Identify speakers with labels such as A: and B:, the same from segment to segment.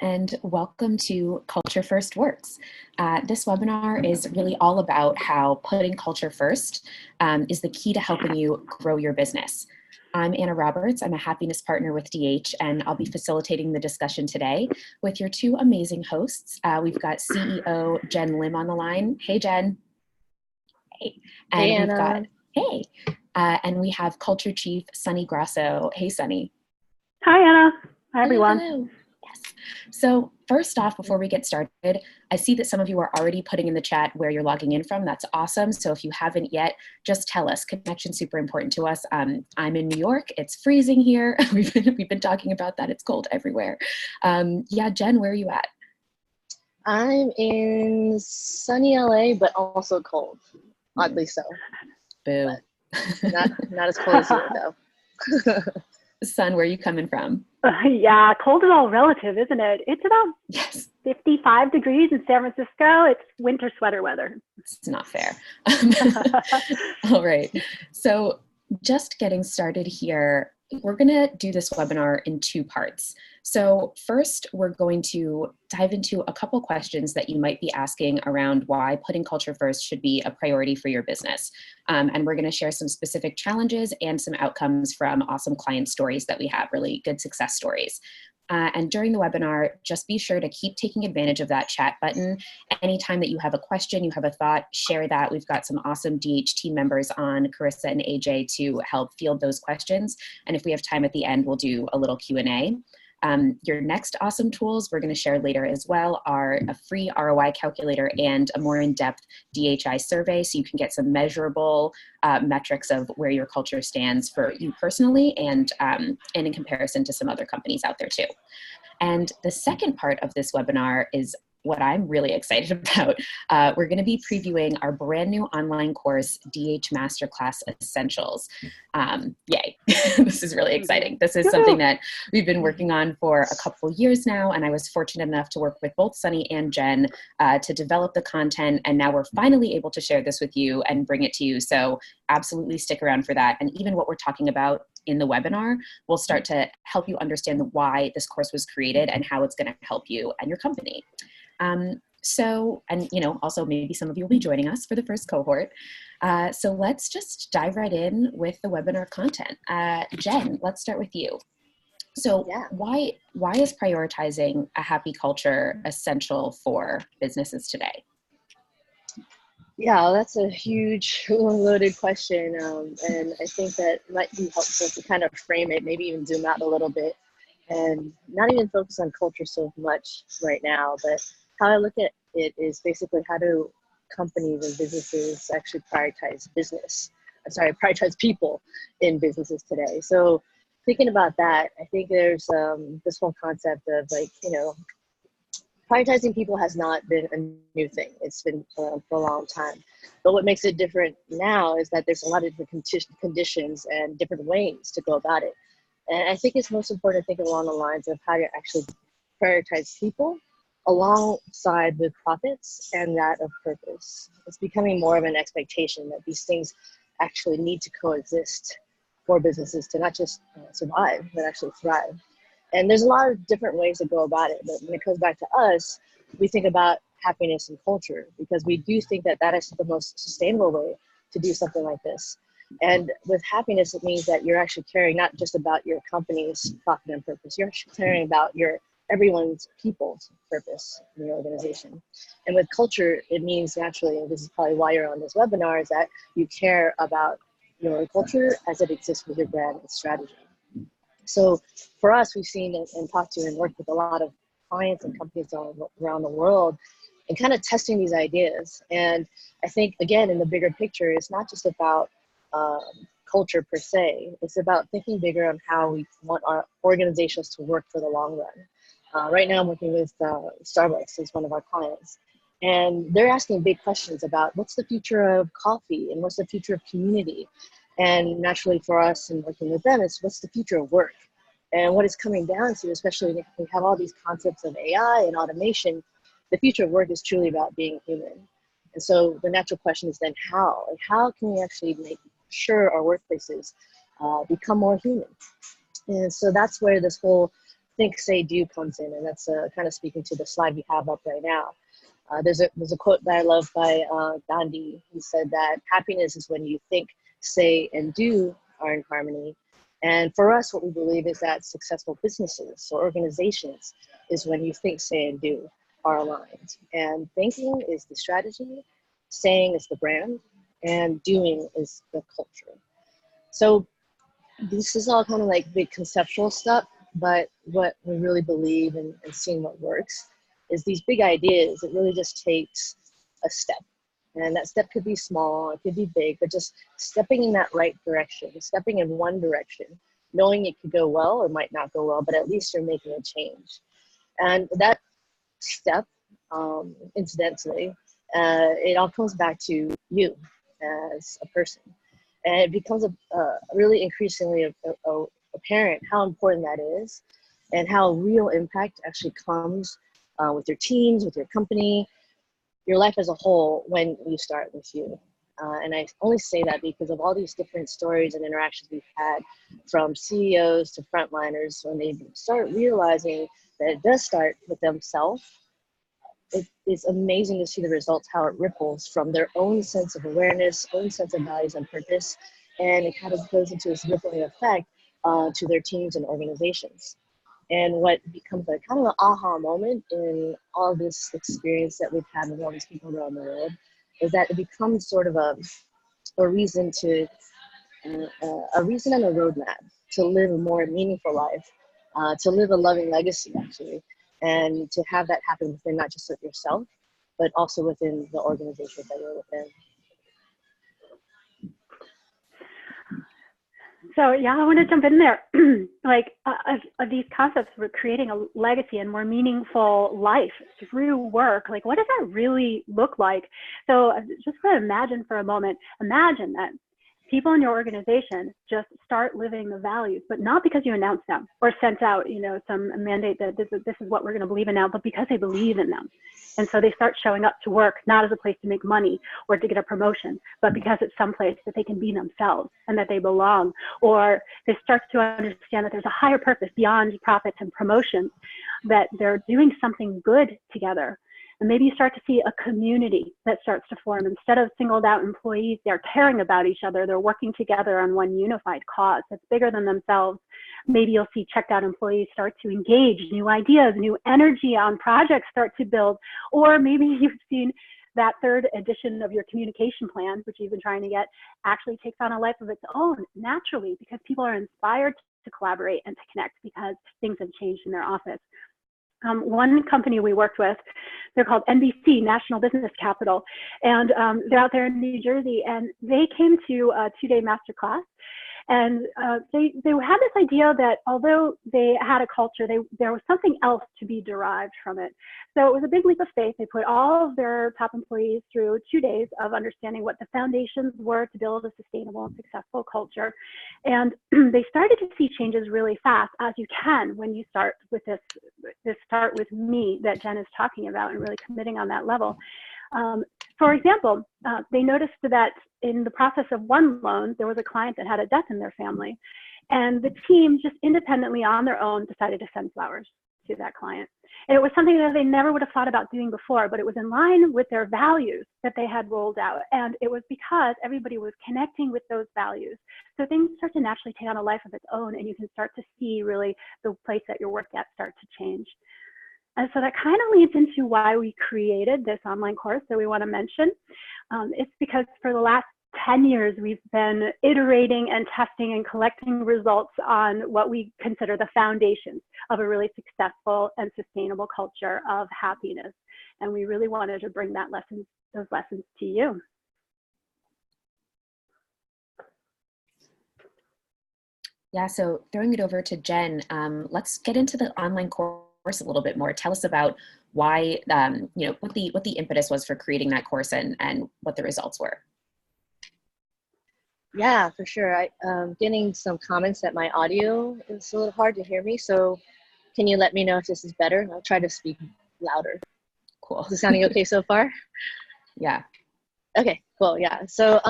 A: and welcome to Culture First Works. This webinar is really all about how putting culture first is the key to helping you grow your business. I'm Anna Roberts. I'm a happiness partner with DH, and I'll be facilitating the discussion today with your two amazing hosts. We've got CEO Jen Lim on the line. Hey, Jen. Hey. And
B: hey,
A: we've
B: Anna.
A: got, hey. And we have Culture Chief Sunny Grasso. Hey, Sunny.
C: Hi, Anna. Hi, everyone.
A: Hello. Yes. So first off, before we get started, I see that some of you are already putting in the chat where you're logging in from. That's awesome. So if you haven't yet, just tell us. Connection's super important to us. I'm in New York. It's freezing here. We've been talking about that. It's cold everywhere. Yeah, Jen, where are you at?
B: I'm in sunny LA, but also cold. Oddly so.
A: Boo.
B: Not as cold as you though.
A: Sun, where are you coming from?
C: Yeah, cold is all relative, isn't it? It's about 55 degrees in San Francisco. It's winter sweater weather.
A: It's not fair. All right. So just getting started here, we're going to do this webinar in two parts. So first, we're going to dive into a couple questions that you might be asking around why putting culture first should be a priority for your business. And we're going to share some specific challenges and some outcomes from awesome client stories that we have, really good success stories. And during the webinar, just be sure to keep taking advantage of that chat button. Anytime that you have a question, you have a thought, share that. We've got some awesome DH team members on, Carissa and AJ, to help field those questions. And if we have time at the end, we'll do a little Q&A. Your next awesome tools we're going to share later as well are a free ROI calculator and a more in-depth DHI survey, so you can get some measurable metrics of where your culture stands for you personally and in comparison to some other companies out there too. And the second part of this webinar is what I'm really excited about. We're going to be previewing our brand new online course, DH Masterclass Essentials. Yay, this is really exciting. This is something that we've been working on for a couple of years now, and I was fortunate enough to work with both Sunny and Jen to develop the content, and now we're finally able to share this with you and bring it to you. So absolutely stick around for that. And even what we're talking about in the webinar will start to help you understand why this course was created and how it's going to help you and your company. Also maybe some of you will be joining us for the first cohort. So let's just dive right in with the webinar content. Jen, let's start with you. So why is prioritizing a happy culture essential for businesses today?
B: Yeah, that's a huge loaded question. And I think that might be helpful to kind of frame it, maybe even zoom out a little bit and not even focus on culture so much right now, but how I look at it is basically how do companies and businesses actually prioritize people in businesses today. So thinking about that, I think there's this whole concept of prioritizing people has not been a new thing. It's been for a long time. But what makes it different now is that there's a lot of different conditions and different ways to go about it. And I think it's most important to think along the lines of how to actually prioritize people alongside with profits and that of purpose. It's becoming more of an expectation that these things actually need to coexist for businesses to not just survive, but actually thrive. And there's a lot of different ways to go about it. But when it comes back to us, we think about happiness and culture because we do think that that is the most sustainable way to do something like this. And with happiness, it means that you're actually caring not just about your company's profit and purpose, you're actually caring about everyone's people's purpose in your organization. And with culture, it means naturally, and this is probably why you're on this webinar, is that you care about your culture as it exists with your brand and strategy. So for us, we've seen and talked to and worked with a lot of clients and companies around the world and kind of testing these ideas. And I think, again, in the bigger picture, it's not just about culture per se. It's about thinking bigger on how we want our organizations to work for the long run. Right now I'm working with Starbucks as one of our clients, and they're asking big questions about what's the future of coffee and what's the future of community. And naturally for us and working with them is what's the future of work. And what it's coming down to, especially when we have all these concepts of AI and automation, the future of work is truly about being human. And so the natural question is then how? And how can we actually make sure our workplaces become more human? And so that's where this whole think, say, do comes in, and that's kind of speaking to the slide we have up right now. There's a quote that I love by Gandhi. He said that happiness is when you think, say, and do are in harmony. And for us, what we believe is that successful businesses or organizations is when you think, say, and do are aligned. And thinking is the strategy, saying is the brand, and doing is the culture. So this is all kind of like big conceptual stuff, but what we really believe in and seeing what works is these big ideas. It really just takes a step. And that step could be small, it could be big, but just stepping in that right direction, stepping in one direction, knowing it could go well or might not go well, but at least you're making a change. And that step, incidentally, it all comes back to you as a person. And it becomes really increasingly apparent how important that is and how real impact actually comes with your teams, with your company, your life as a whole when you start with you. And I only say that because of all these different stories and interactions we've had from CEOs to frontliners when they start realizing that it does start with themselves. It is amazing to see the results, how it ripples from their own sense of awareness, own sense of values and purpose, and it kind of goes into this rippling effect to their teams and organizations. And what becomes a kind of an aha moment in all this experience that we've had with all these people around the world is that it becomes sort of a reason to, a reason and a roadmap to live a more meaningful life, to live a loving legacy, actually, and to have that happen within not just with yourself, but also within the organizations that you're within.
C: So yeah, I want to jump in there. Like of these concepts, we're creating a legacy and more meaningful life through work. Like, what does that really look like? So just to imagine for a moment, imagine that people in your organization just start living the values, but not because you announced them or sent out, some mandate that this is what we're going to believe in now, but because they believe in them. And so they start showing up to work, not as a place to make money or to get a promotion, but because it's someplace that they can be themselves and that they belong. Or they start to understand that there's a higher purpose beyond profits and promotions, that they're doing something good together. And maybe you start to see a community that starts to form. Instead of singled out employees, they're caring about each other. They're working together on one unified cause that's bigger than themselves. Maybe you'll see checked out employees start to engage, new ideas, new energy on projects start to build. Or maybe you've seen that third edition of your communication plan, which you've been trying to get, actually takes on a life of its own naturally because people are inspired to collaborate and to connect because things have changed in their office. One company we worked with, they're called NBC, National Business Capital, and they're out there in New Jersey, and they came to a 2-day masterclass, and they had this idea that although they had a culture, there was something else to be derived from it. So it was a big leap of faith. They put all of their top employees through 2 days of understanding what the foundations were to build a sustainable and successful culture. And they started to see changes really fast, as you can when you start with this start with me that Jen is talking about and really committing on that level. For example, they noticed that in the process of one loan, there was a client that had a death in their family. And the team just independently on their own decided to send flowers to that client. And it was something that they never would have thought about doing before, but it was in line with their values that they had rolled out. And it was because everybody was connecting with those values. So things start to naturally take on a life of its own, and you can start to see really the place that your work at start to change. And so that kind of leads into why we created this online course that we want to mention. It's because for the last 10 years, we've been iterating and testing and collecting results on what we consider the foundations of a really successful and sustainable culture of happiness. And we really wanted to bring those lessons to you.
A: Yeah, so throwing it over to Jen, let's get into the online course a little bit more. Tell us about why, what the impetus was for creating that course and what the results were.
B: Yeah, for sure. I'm getting some comments that my audio is a little hard to hear me. So can you let me know if this is better? I'll try to speak louder.
A: Cool.
B: Is it sounding okay so far?
A: Yeah.
B: Okay, cool. Yeah. So,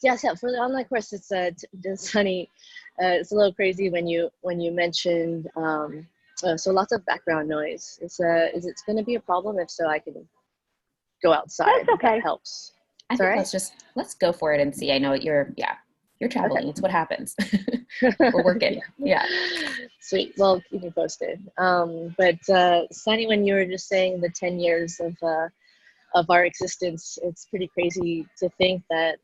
B: yeah, for the online course, it's funny. It's a little crazy when you mentioned So lots of background noise. Is it going to be a problem? If so, I can go outside.
C: That's
B: If that
C: okay.
B: helps.
A: I
B: It's all
A: think
B: right.
A: let's go for it and see. I know you're
B: Okay.
A: traveling. It's what happens. We're working. Yeah.
B: Sweet. Well, keep me posted. But Sunny, when you were just saying the 10 years of our existence, it's pretty crazy to think that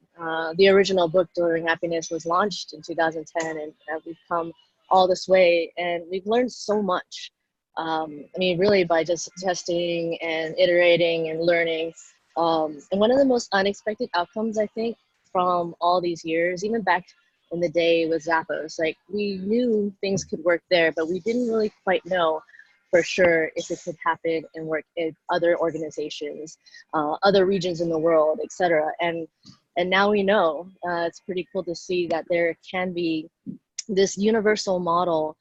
B: the original book, Delivering Happiness, was launched in 2010, and we've come all this way, and we've learned so much. I mean, really by just testing and iterating and learning. And one of the most unexpected outcomes, I think, from all these years, even back in the day with Zappos, like we knew things could work there, but we didn't really quite know for sure if it could happen and work in other organizations, other regions in the world, etc. And now we know. It's pretty cool to see that there can be this universal model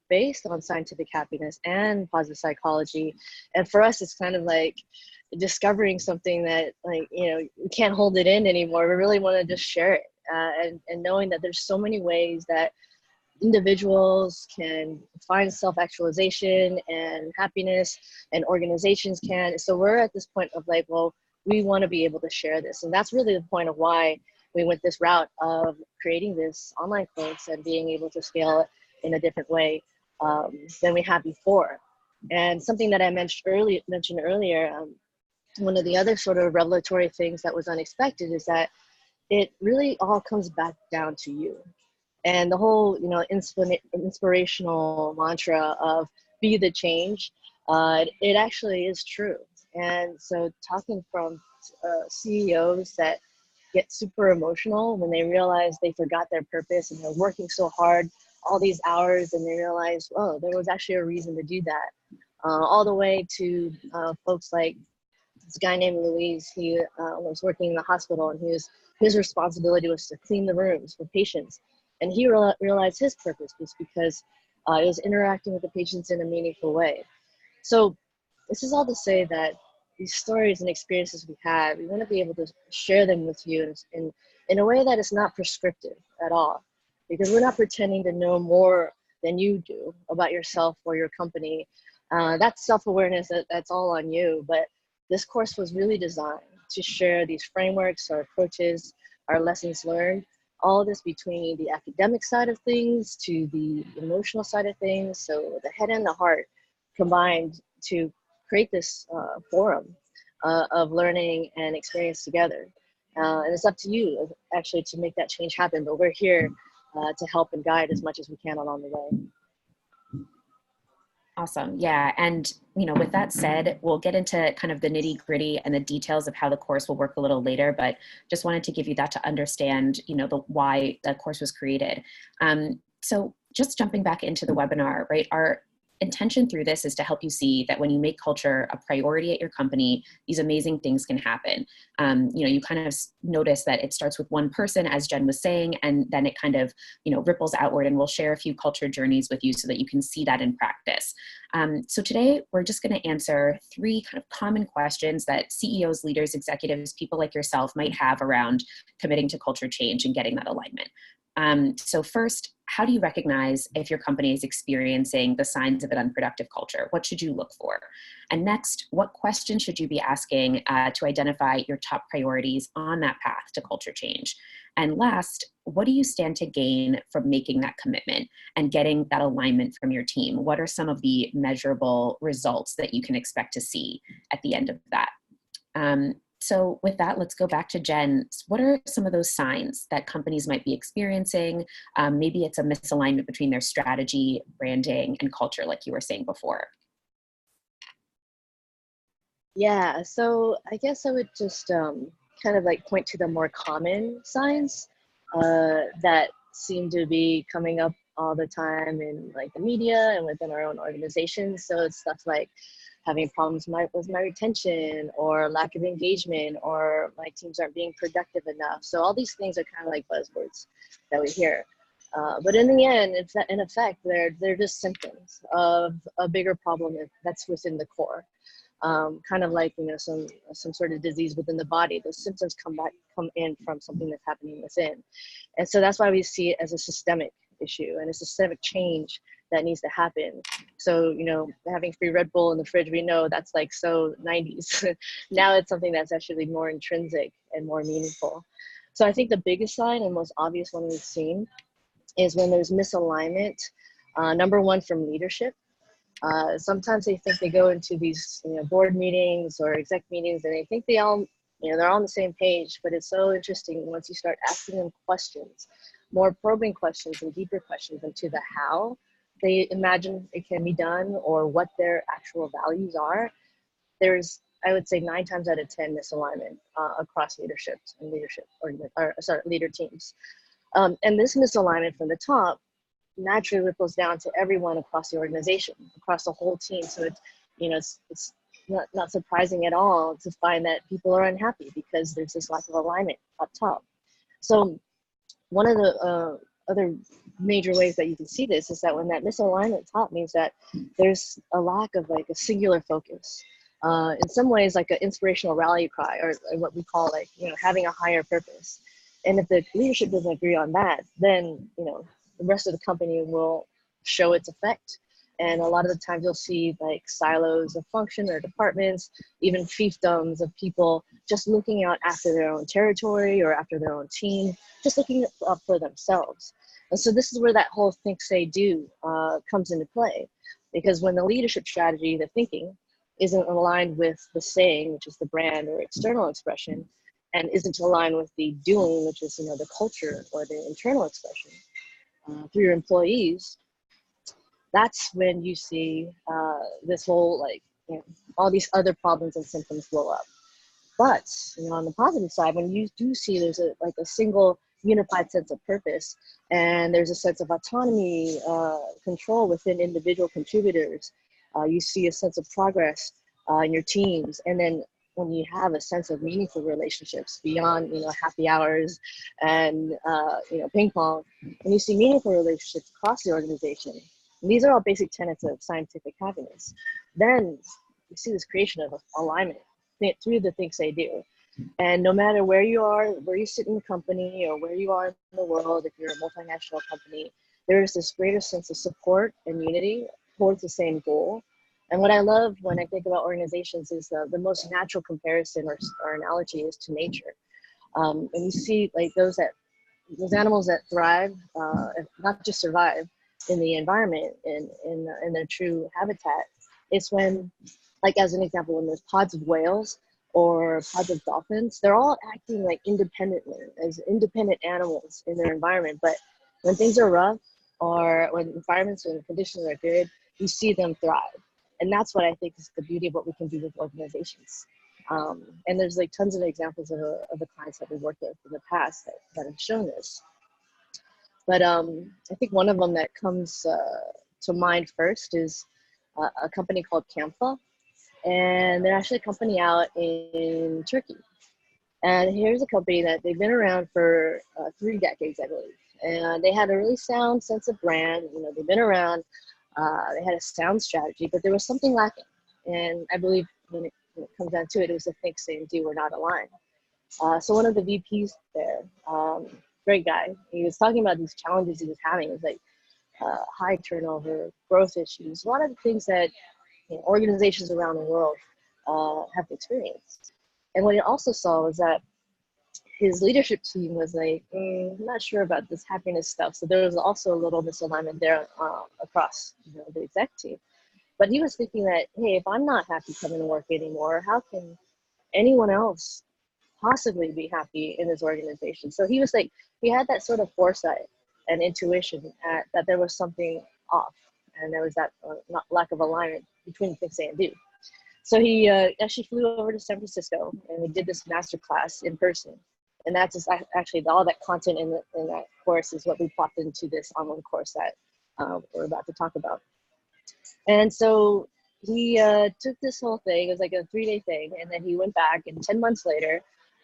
B: based on scientific happiness and positive psychology. And for us, it's kind of like discovering something that, like, you know, we can't hold it in anymore. We really want to just share it, and knowing that there's so many ways that individuals can find self-actualization and happiness, and organizations can. So we're at this point of like, well, we want to be able to share this. And that's really the point of why we went this route of creating this online course and being able to scale it in a different way than we had before. And something that I mentioned earlier, one of the other sort of revelatory things that was unexpected is that it really all comes back down to you. And the whole, you know, inspirational mantra of be the change, it actually is true. And so talking from CEOs that get super emotional when they realize they forgot their purpose and they're working so hard all these hours, and they realize, oh, there was actually a reason to do that. All the way to folks like this guy named Louise. He was working in the hospital, and his responsibility was to clean the rooms for patients. And he realized his purpose was because it was interacting with the patients in a meaningful way. So this is all to say that these stories and experiences we had, we want to be able to share them with you in a way that is not prescriptive at all, because we're not pretending to know more than you do about yourself or your company. That's self-awareness, that's all on you. But this course was really designed to share these frameworks, our approaches, our lessons learned, all of this between the academic side of things to the emotional side of things. So the head and the heart combined to create this forum of learning and experience together. And it's up to you actually to make that change happen, but we're here to help and guide as much as we can along the way.
A: Awesome. Yeah. And, you know, with that said, we'll get into kind of the nitty gritty and the details of how the course will work a little later, but just wanted to give you that to understand, you know, the why the course was created. So just jumping back into the webinar, right? Our intention through this is to help you see that when you make culture a priority at your company, these amazing things can happen. You know, you kind of notice that it starts with one person, as Jen was saying, and then it kind of, you know, ripples outward, and we'll share a few culture journeys with you so that you can see that in practice. So today we're just going to answer 3 kind of common questions that CEOs, leaders, executives, people like yourself might have around committing to culture change and getting that alignment. So first, how do you recognize if your company is experiencing the signs of an unproductive culture? What should you look for? And next, what questions should you be asking to identify your top priorities on that path to culture change? And last, what do you stand to gain from making that commitment and getting that alignment from your team? What are some of the measurable results that you can expect to see at the end of that? So with that, let's go back to Jen. What are some of those signs that companies might be experiencing? Maybe it's a misalignment between their strategy, branding, and culture, like you were saying before.
B: Yeah, so I guess I would just kind of like point to the more common signs that seem to be coming up all the time in like the media and within our own organizations. So it's stuff like having problems with my retention, or lack of engagement, or my teams aren't being productive enough. So all these things are kind of like buzzwords that we hear. But in the end, in effect, they're just symptoms of a bigger problem that's within the core. Kind of like, you know, some sort of disease within the body. Those symptoms come in from something that's happening within. And so that's why we see it as a systemic issue and a systemic change that needs to happen. So, you know, having free Red Bull in the fridge, we know that's like so 90s. Now it's something that's actually more intrinsic and more meaningful. So I think the biggest sign and most obvious one we've seen is when there's misalignment, number one, from leadership. Sometimes they think they go into these, you know, board meetings or exec meetings and they think they all, you know, they're all on the same page, but it's so interesting once you start asking them questions, more probing questions and deeper questions into the how they imagine it can be done or what their actual values are. There's, I would say 9 times out of 10 misalignment across leadership and leader teams. And this misalignment from the top naturally ripples down to everyone across the organization, across the whole team. So it's, you know, it's not surprising at all to find that people are unhappy because there's this lack of alignment up top. So one of the other major ways that you can see this is that when that misalignment top means that there's a lack of like a singular focus. In some ways, like an inspirational rally cry, or what we call like, you know, having a higher purpose. And if the leadership doesn't agree on that, then, you know, the rest of the company will show its effect. And a lot of the times you'll see like silos of function or departments, even fiefdoms of people just looking out after their own territory or after their own team, just looking up for themselves. And so this is where that whole think, say, do comes into play. Because when the leadership strategy, the thinking, isn't aligned with the saying, which is the brand or external expression, and isn't aligned with the doing, which is, you know, the culture or the internal expression through your employees, that's when you see this whole, like, you know, all these other problems and symptoms blow up. But, you know, on the positive side, when you do see there's a single unified sense of purpose, and there's a sense of autonomy, control within individual contributors, you see a sense of progress in your teams. And then when you have a sense of meaningful relationships beyond, you know, happy hours and, you know, ping pong, and you see meaningful relationships across the organization, and these are all basic tenets of scientific happiness, then you see this creation of alignment through the think, say, do. And no matter where you are, where you sit in the company or where you are in the world, if you're a multinational company, there's this greater sense of support and unity towards the same goal. And what I love when I think about organizations is the most natural comparison or analogy is to nature. And you see like those animals that thrive, not just survive in the environment in their true habitat. It's when, like as an example, when there's pods of whales or pods of dolphins, they're all acting like independently as independent animals in their environment. But when things are rough or when environments and conditions are good, you see them thrive. And that's what I think is the beauty of what we can do with organizations. And there's like tons of examples of the clients that we worked with in the past that have shown this. But I think one of them that comes to mind first is a company called Campha. And they're actually a company out in Turkey. And here's a company that they've been around for 3 decades, I believe. And they had a really sound sense of brand. You know, they've been around. They had a sound strategy, but there was something lacking. And I believe when it comes down to it, it was a think, say, and do were not aligned. So one of the VPs there, great guy, he was talking about these challenges he was having. It was like high turnover, growth issues, a lot of the things that, you know, organizations around the world have experienced. And what he also saw was that his leadership team was like, I'm not sure about this happiness stuff. So there was also a little misalignment there across, you know, the exec team. But he was thinking that, hey, if I'm not happy coming to work anymore, how can anyone else possibly be happy in this organization? So he was like, he had that sort of foresight and intuition that there was something off. And there was that lack of alignment between think, say, and do. So he actually flew over to San Francisco and we did this master class in person. And that's just actually all that content in that course is what we plopped into this online course that we're about to talk about. And so he took this whole thing, it was like a 3-day thing, and then he went back, and 10 months later,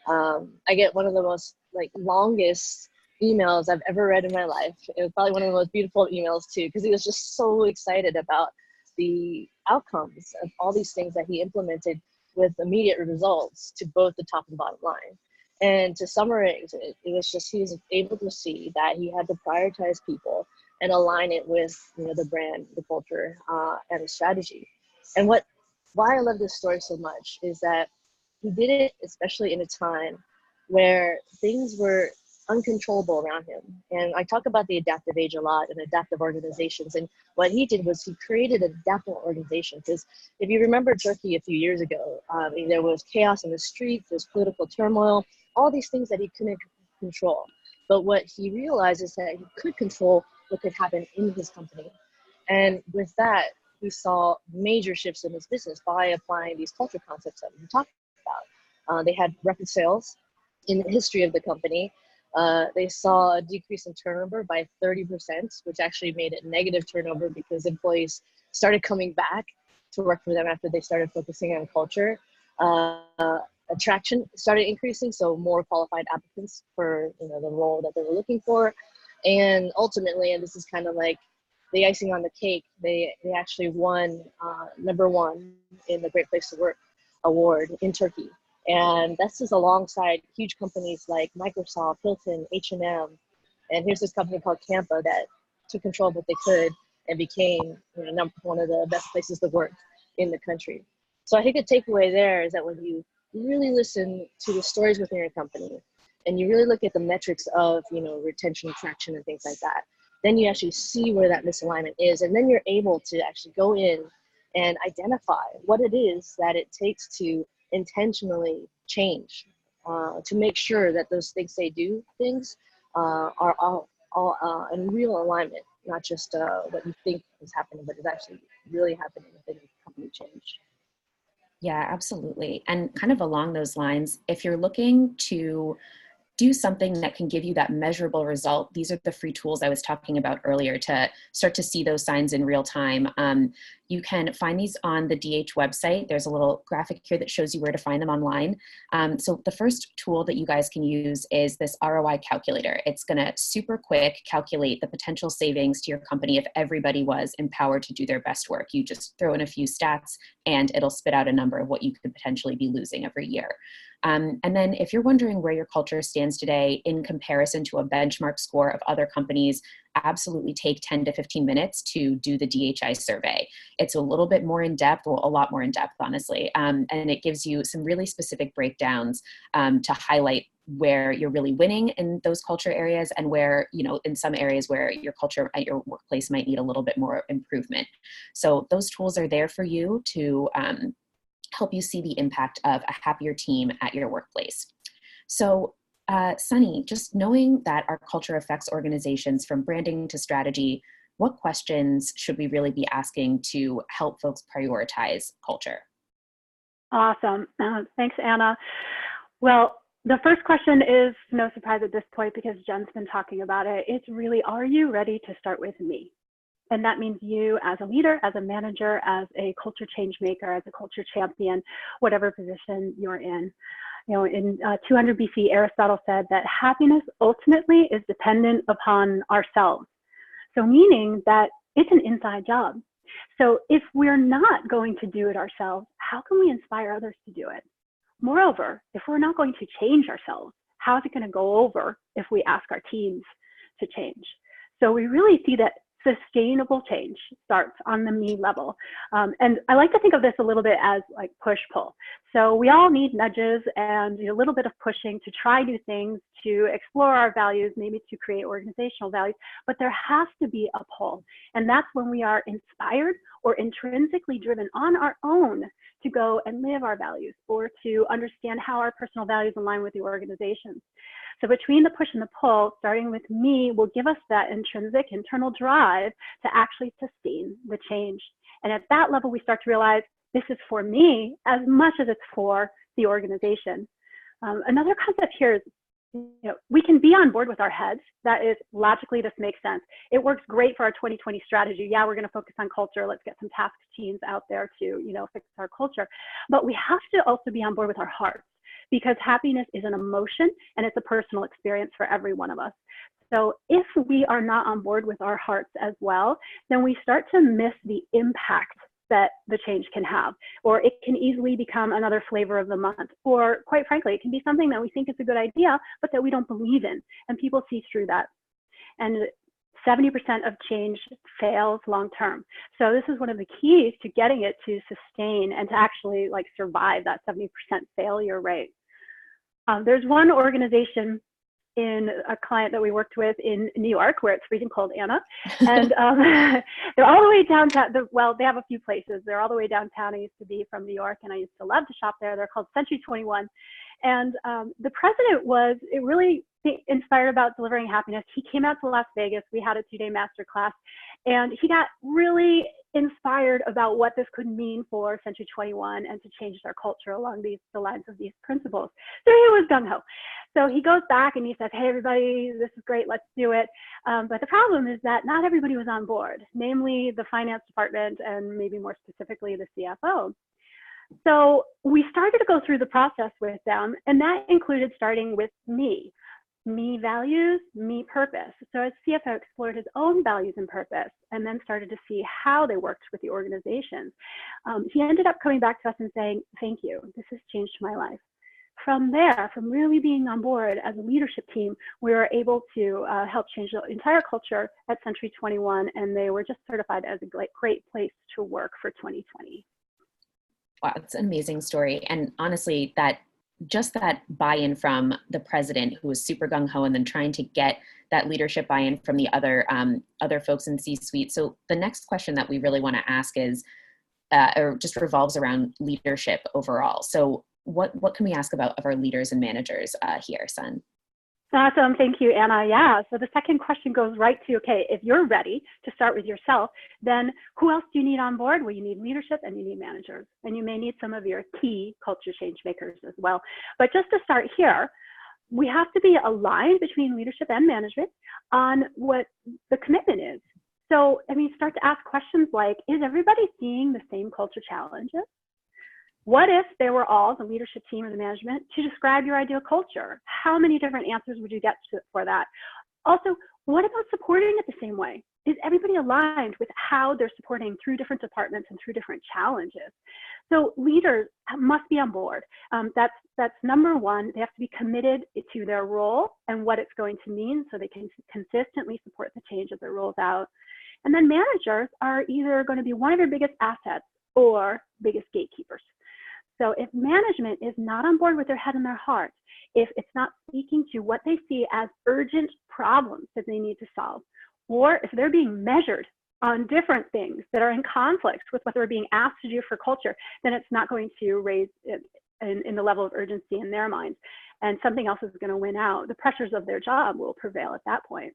B: I get one of the most like longest emails I've ever read in my life. It was probably one of the most beautiful emails too, because he was just so excited about the outcomes of all these things that he implemented with immediate results to both the top and bottom line. And to summarize it, it was just he was able to see that he had to prioritize people and align it with, the brand, the culture, and the strategy. And why I love this story so much is that he did it, especially in a time where things were uncontrollable around him. And I talk about the adaptive age a lot and adaptive organizations. And what he did was he created an adaptive organization. Because if you remember Turkey a few years ago, there was chaos in the streets, there's political turmoil, all these things that he couldn't control. But what he realized is that he could control what could happen in his company. And with that, we saw major shifts in his business by applying these culture concepts that we talked about. They had record sales in the history of the company. They saw a decrease in turnover by 30%, which actually made it negative turnover because employees started coming back to work for them after they started focusing on culture. Attraction started increasing, so more qualified applicants for the role that they were looking for. And ultimately, and this is kind of like the icing on the cake, they actually won #1 in the Great Place to Work award in Turkey. And this is alongside huge companies like Microsoft, Hilton, H&M. And here's this company called Campa that took control of what they could and became one of the best places to work in the country. So I think the takeaway there is that when you really listen to the stories within your company and you really look at the metrics of retention, attraction, and things like that, then you actually see where that misalignment is. And then you're able to actually go in and identify what it is that it takes to intentionally change, to make sure that those things they do are all in real alignment, not just what you think is happening, but is actually really happening within the company change.
A: Yeah, absolutely. And kind of along those lines, if you're looking to do something that can give you that measurable result, these are the free tools I was talking about earlier to start to see those signs in real time. You can find these on the DH website. There's a little graphic here that shows you where to find them online. So the first tool that you guys can use is this ROI calculator. It's gonna super quick calculate the potential savings to your company if everybody was empowered to do their best work. You just throw in a few stats and it'll spit out a number of what you could potentially be losing every year. And then if you're wondering where your culture stands today in comparison to a benchmark score of other companies, absolutely take 10 to 15 minutes to do the DHI survey. It's a little bit more in depth, well, a lot more in depth, honestly. And it gives you some really specific breakdowns to highlight where you're really winning in those culture areas and where, in some areas where your culture at your workplace might need a little bit more improvement. So those tools are there for you to help you see the impact of a happier team at your workplace. So Sunny, just knowing that our culture affects organizations from branding to strategy, what questions should we really be asking to help folks prioritize culture?
C: Awesome. Thanks, Anna. Well, the first question is no surprise at this point because Jen's been talking about it. It's really, are you ready to start with me? And that means you as a leader, as a manager, as a culture change maker, as a culture champion, whatever position you're in. In 200 BC, Aristotle said that happiness ultimately is dependent upon ourselves. So meaning that it's an inside job. So if we're not going to do it ourselves, how can we inspire others to do it? Moreover, if we're not going to change ourselves, how is it going to go over if we ask our teams to change? So we really see that sustainable change starts on the me level. And I like to think of this a little bit as like push-pull. So we all need nudges and a little bit of pushing to try new things, to explore our values, maybe to create organizational values, but there has to be a pull. And that's when we are inspired or intrinsically driven on our own to go and live our values or to understand how our personal values align with the organization. So between the push and the pull, starting with me will give us that intrinsic internal drive to actually sustain the change. And at that level, we start to realize this is for me as much as it's for the organization. Another concept here is, we can be on board with our heads. That is logically, this makes sense. It works great for our 2020 strategy. Yeah, we're going to focus on culture. Let's get some task teams out there to, fix our culture. But we have to also be on board with our hearts, because happiness is an emotion and it's a personal experience for every one of us. So if we are not on board with our hearts as well, then we start to miss the impact that the change can have, or it can easily become another flavor of the month, or quite frankly, it can be something that we think is a good idea, but that we don't believe in, and people see through that. And 70% of change fails long term. So this is one of the keys to getting it to sustain and to actually like survive that 70% failure rate. There's one organization in a client that we worked with in New York where it's freezing cold, Anna, and they're all the way downtown. Well, they have a few places. They're all the way downtown. I used to be from New York and I used to love to shop there. They're called Century 21. And the president was really inspired about delivering happiness. He came out to Las Vegas. We had a 2-day master class, and he got really inspired about what this could mean for Century 21 and to change their culture along the lines of these principles. So he was gung-ho. So he goes back and he says, hey, everybody, this is great. Let's do it. But the problem is that not everybody was on board, namely the finance department and maybe more specifically the CFO. So we started to go through the process with them, and that included starting with me values, me purpose. So as CFO explored his own values and purpose, and then started to see how they worked with the organization. He ended up coming back to us and saying, thank you, this has changed my life. From there, from really being on board as a leadership team, we were able to help change the entire culture at Century 21, and they were just certified as a great place to work for 2020.
A: Wow, it's an amazing story. And honestly, that buy-in from the president, who was super gung-ho, and then trying to get that leadership buy-in from the other folks in C-suite. So the next question that we really want to ask is, or just revolves around leadership overall. So what can we ask of our leaders and managers here, Sun?
C: Awesome. Thank you, Anna. Yeah. So the second question goes right to, okay, if you're ready to start with yourself, then who else do you need on board? Well, you need leadership and you need managers, and you may need some of your key culture change makers as well. But just to start here, we have to be aligned between leadership and management on what the commitment is. So, I mean, start to ask questions like, is everybody seeing the same culture challenges? What if they were all, the leadership team or the management, to describe your ideal culture? How many different answers would you get for that? Also, what about supporting it the same way? Is everybody aligned with how they're supporting through different departments and through different challenges? So leaders must be on board. That's number one. They have to be committed to their role and what it's going to mean so they can consistently support the change as it rolls out. And then managers are either going to be one of your biggest assets or biggest gatekeepers. So if management is not on board with their head and their heart, if it's not speaking to what they see as urgent problems that they need to solve, or if they're being measured on different things that are in conflict with what they're being asked to do for culture, then it's not going to raise it in the level of urgency in their minds. And something else is going to win out. The pressures of their job will prevail at that point.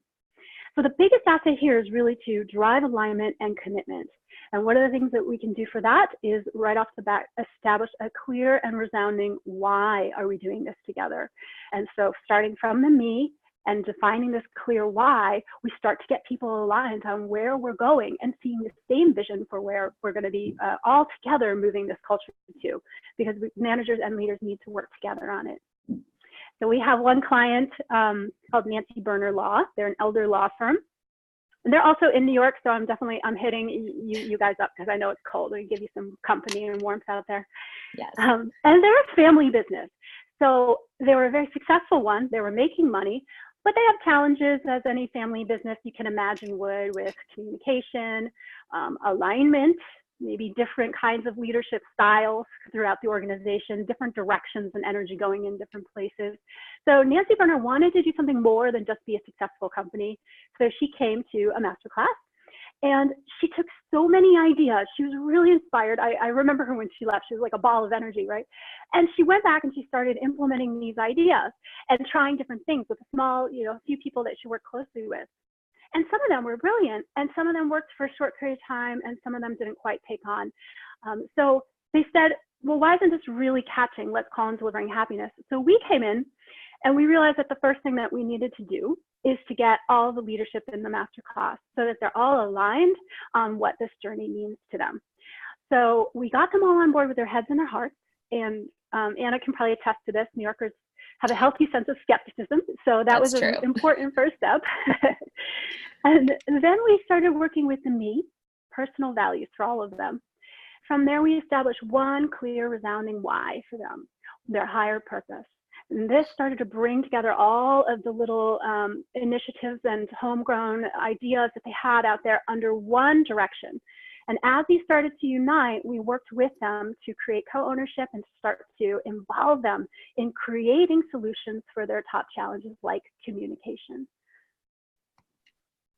C: So the biggest asset here is really to drive alignment and commitment. And one of the things that we can do for that is right off the bat, establish a clear and resounding why are we doing this together. And so starting from the me and defining this clear why, we start to get people aligned on where we're going and seeing the same vision for where we're going to be all together moving this culture to, because managers and leaders need to work together on it. So we have one client called Nancy Berner Law. They're an elder law firm. And they're also in New York, so I'm hitting you guys up because I know it's cold. We give you some company and warmth out there.
A: Yes.
C: And they're a family business. So they were a very successful one. They were making money, but they have challenges, as any family business you can imagine would, with communication, alignment, maybe different kinds of leadership styles throughout the organization, different directions and energy going in different places. So Nancy Berner wanted to do something more than just be a successful company. So she came to a masterclass and she took so many ideas. She was really inspired. I remember her when she left. She was like a ball of energy, right? And she went back and she started implementing these ideas and trying different things with a small, a few people that she worked closely with. And some of them were brilliant, and some of them worked for a short period of time, and some of them didn't quite take on. So they said, well, why isn't this really catching? Let's call on delivering happiness. So we came in, and we realized that the first thing that we needed to do is to get all the leadership in the master class so that they're all aligned on what this journey means to them. So we got them all on board with their heads and their hearts, and Anna can probably attest to this. New Yorkers have a healthy sense of skepticism. So that was an important first step. And then we started working with the me, personal values for all of them. From there, we established one clear, resounding why for them, their higher purpose. And this started to bring together all of the little initiatives and homegrown ideas that they had out there under one direction. And as these started to unite, we worked with them to create co-ownership and start to involve them in creating solutions for their top challenges like communication.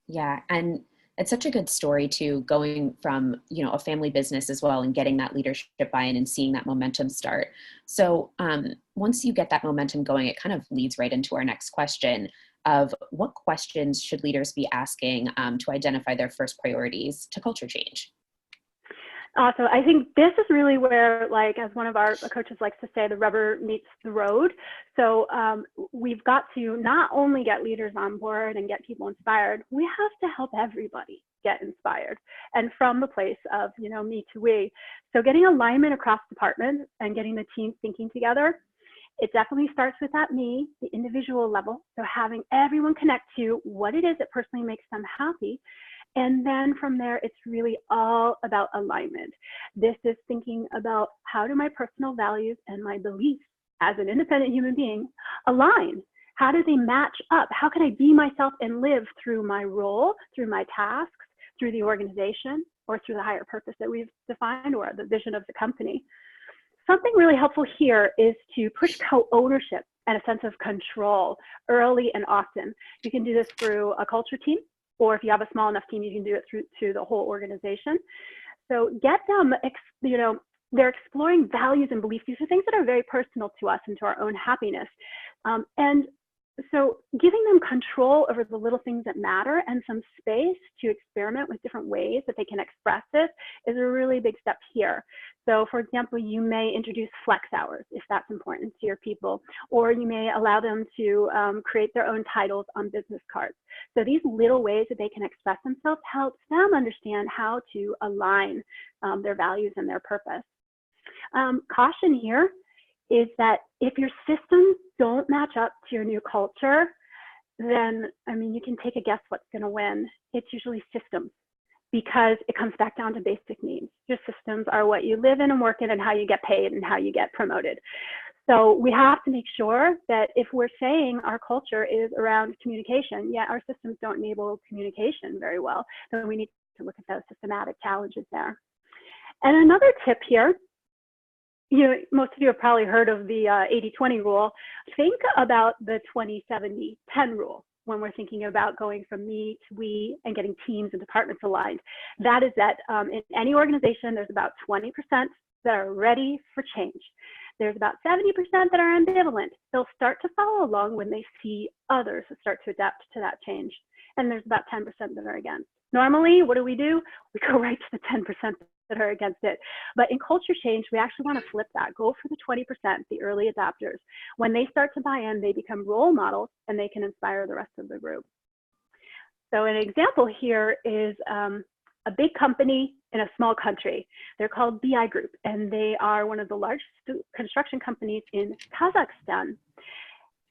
A: Yeah, and it's such a good story too, going from, you know, a family business as well and getting that leadership buy-in and seeing that momentum start. So once you get that momentum going, it kind of leads right into our next question of what questions should leaders be asking to identify their first priorities to culture change?
C: So I think this is really where, like, as one of our coaches likes to say, the rubber meets the road. So we've got to not only get leaders on board and get people inspired, we have to help everybody get inspired, and from the place of, you know, me to we. So getting alignment across departments and getting the teams thinking together, it definitely starts with that me, the individual level. So having everyone connect to what it is that personally makes them happy. And then from there, it's really all about alignment. This is thinking about, how do my personal values and my beliefs as an independent human being align? How do they match up? How can I be myself and live through my role, through my tasks, through the organization, or through the higher purpose that we've defined, or the vision of the company? Something really helpful here is to push co-ownership and a sense of control early and often. You can do this through a culture team, or if you have a small enough team, you can do it through the whole organization. So get them, you know, they're exploring values and beliefs. These are things that are very personal to us and to our own happiness. And so giving them control over the little things that matter and some space to experiment with different ways that they can express this is a really big step here. So for example, you may introduce flex hours if that's important to your people, or you may allow them to create their own titles on business cards. So these little ways that they can express themselves helps them understand how to align their values and their purpose. Caution here is that if your systems don't match up to your new culture, then, I mean, you can take a guess what's going to win. It's usually systems, because it comes back down to basic needs. Your systems are what you live in and work in and how you get paid and how you get promoted. So we have to make sure that if we're saying our culture is around communication, yet our systems don't enable communication very well, then we need to look at those systematic challenges there. And another tip here, you know, most of you have probably heard of the 80-20 rule. Think about the 20-70-10 rule when we're thinking about going from me to we and getting teams and departments aligned. That is that in any organization, there's about 20% that are ready for change. There's about 70% that are ambivalent. They'll start to follow along when they see others start to adapt to that change. And there's about 10% that are against. Normally, what do? We go right to the 10% that are against it. But in culture change, we actually want to flip that. Go for the 20%, the early adopters. When they start to buy in, they become role models and they can inspire the rest of the group. So an example here is a big company in a small country. They're called BI Group, and they are one of the largest construction companies in Kazakhstan.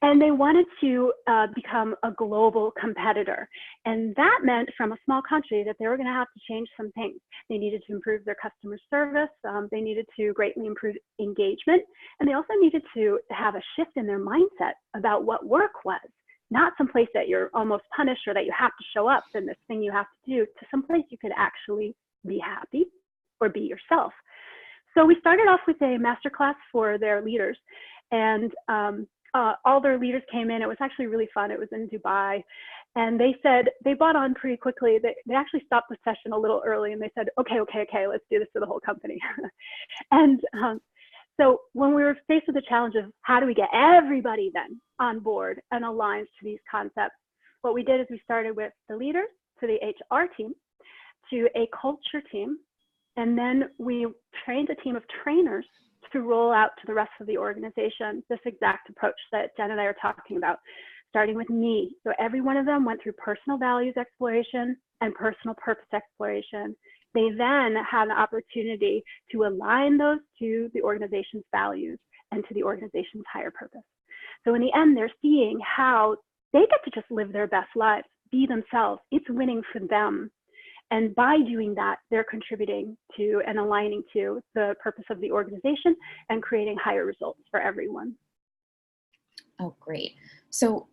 C: And they wanted to become a global competitor. And that meant, from a small country, that they were going to have to change some things. They needed to improve their customer service. They needed to greatly improve engagement. And they also needed to have a shift in their mindset about what work was. Not someplace that you're almost punished or that you have to show up and this thing you have to do, to someplace you could actually be happy or be yourself. So we started off with a masterclass for their leaders. And all their leaders came in. It was actually really fun. It was in Dubai. And they said, they bought on pretty quickly. They actually stopped the session a little early and they said, okay, let's do this for the whole company. And so when we were faced with the challenge of how do we get everybody then on board and aligned to these concepts, what we did is we started with the leaders, to the HR team, to a culture team, and then we trained a team of trainers to roll out to the rest of the organization this exact approach that Jen and I are talking about, starting with me. So every one of them went through personal values exploration and personal purpose exploration. They then had an opportunity to align those to the organization's values and to the organization's higher purpose. So in the end, they're seeing how they get to just live their best lives, be themselves. It's winning for them. And by doing that, they're contributing to and aligning to the purpose of the organization and creating higher results for everyone.
A: Oh, great. So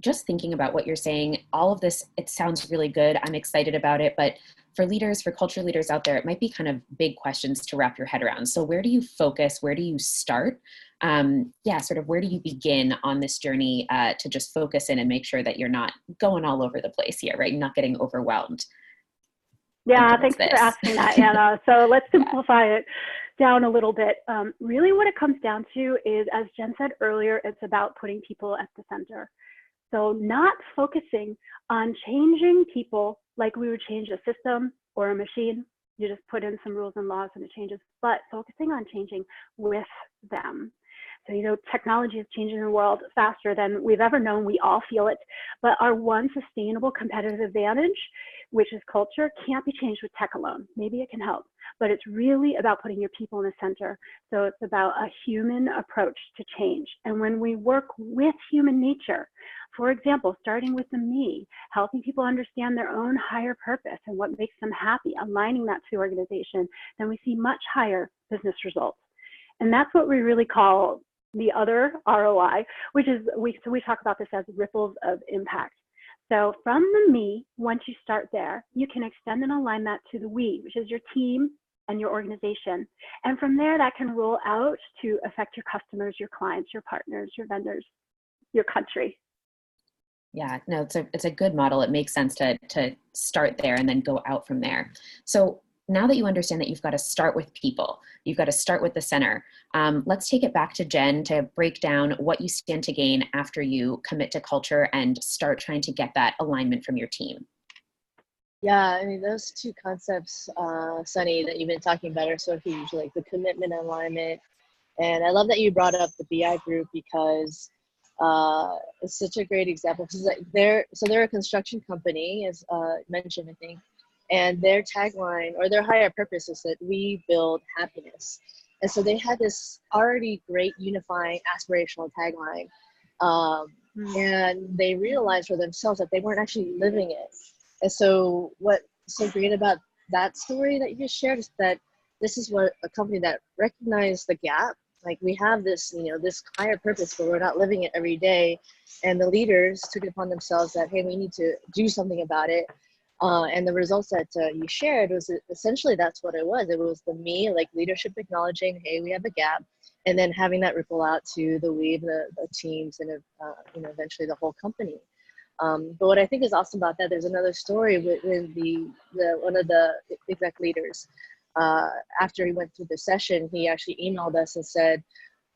A: just thinking about what you're saying, all of this, it sounds really good. I'm excited about it. But for leaders, for culture leaders out there, it might be kind of big questions to wrap your head around. So where do you focus? Where do you start? Yeah, sort of where do you begin on this journey to just focus in and make sure that you're not going all over the place here, right? Not getting overwhelmed.
C: Yeah,
A: Implements
C: thanks for
A: this.
C: asking that, Anna. So let's simplify it down a little bit. Really what it comes down to is, as Jen said earlier, it's about putting people at the center. So not focusing on changing people like we would change a system or a machine. You just put in some rules and laws and it changes, but focusing on changing with them. So, you know, technology is changing the world faster than we've ever known. We all feel it. But our one sustainable competitive advantage, which is culture, can't be changed with tech alone. Maybe it can help, but it's really about putting your people in the center. So it's about a human approach to change. And when we work with human nature, for example, starting with the me, helping people understand their own higher purpose and what makes them happy, aligning that to the organization, then we see much higher business results. And that's what we really call the other ROI, which is, we talk about this as ripples of impact. So from the me, once you start there, you can extend and align that to the we, which is your team and your organization. And from there, that can roll out to affect your customers, your clients, your partners, your vendors, your country.
A: Yeah, no, it's a good model. It makes sense to start there and then go out from there. So now that you understand that you've got to start with people, you've got to start with the center. Let's take it back to Jen to break down what you stand to gain after you commit to culture and start trying to get that alignment from your team.
B: Yeah, I mean, those two concepts, Sunny, that you've been talking about are so huge, like the commitment and alignment. And I love that you brought up the BI group because it's such a great example. Because like they're a construction company, as mentioned, I think, and their tagline or their higher purpose is that we build happiness. And so they had this already great unifying aspirational tagline, and they realized for themselves that they weren't actually living it. And so what's so great about that story that you just shared is that this is what a company that recognized the gap. Like we have this, you know, this higher purpose, but we're not living it every day. And the leaders took it upon themselves that, hey, we need to do something about it. And the results that you shared was essentially that's what it was. It was the me, like leadership acknowledging, hey, we have a gap, and then having that ripple out to the we, the teams, and you know, eventually the whole company. But what I think is awesome about that, there's another story with the one of the exec leaders. After he went through the session, he actually emailed us and said,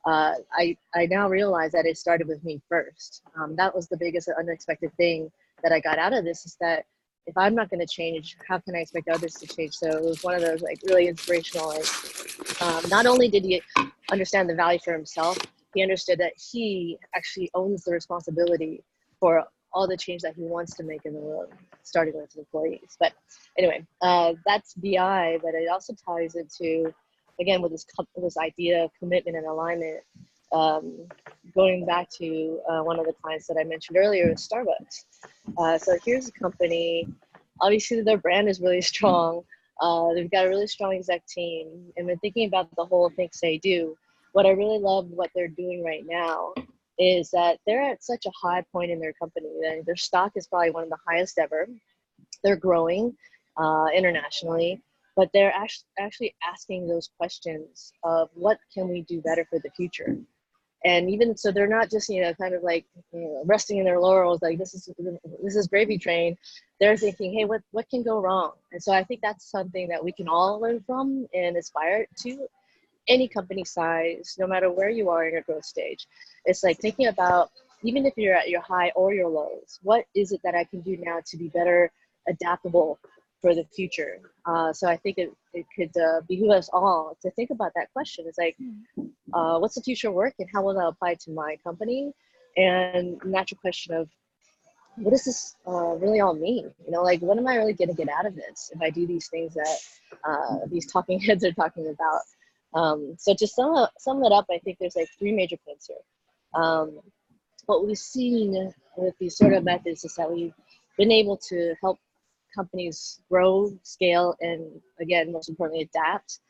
B: I now realize that it started with me first. That was the biggest unexpected thing that I got out of this, is that if I'm not going to change, how can I expect others to change? So it was one of those like really inspirational. Like, not only did he understand the value for himself, he understood that he actually owns the responsibility for all the change that he wants to make in the world, starting with his employees. But anyway, that's BI, but it also ties into, again, with this idea of commitment and alignment. Going back to one of the clients that I mentioned earlier, is Starbucks. So here's a company, obviously their brand is really strong. They've got a really strong exec team. And when thinking about the whole things they do, what I really love what they're doing right now is that they're at such a high point in their company. Their stock is probably one of the highest ever. They're growing internationally, but they're actually asking those questions of what can we do better for the future? And even so, they're not just, you know, kind of like, you know, resting in their laurels, like this is gravy train. They're thinking, hey, what can go wrong? And so I think that's something that we can all learn from and aspire to, any company size, no matter where you are in your growth stage. It's like thinking about, even if you're at your high or your lows, what is it that I can do now to be better adaptable for the future? So I think it could behoove us all to think about that question. It's like, what's the future work and how will that apply to my company? And natural question of, what does this really all mean? You know, like, what am I really going to get out of this if I do these things that these talking heads are talking about? So to sum it up, I think there's like three major points here. What we've seen with these sort of methods is that we've been able to help companies grow, scale, and again, most importantly, adapt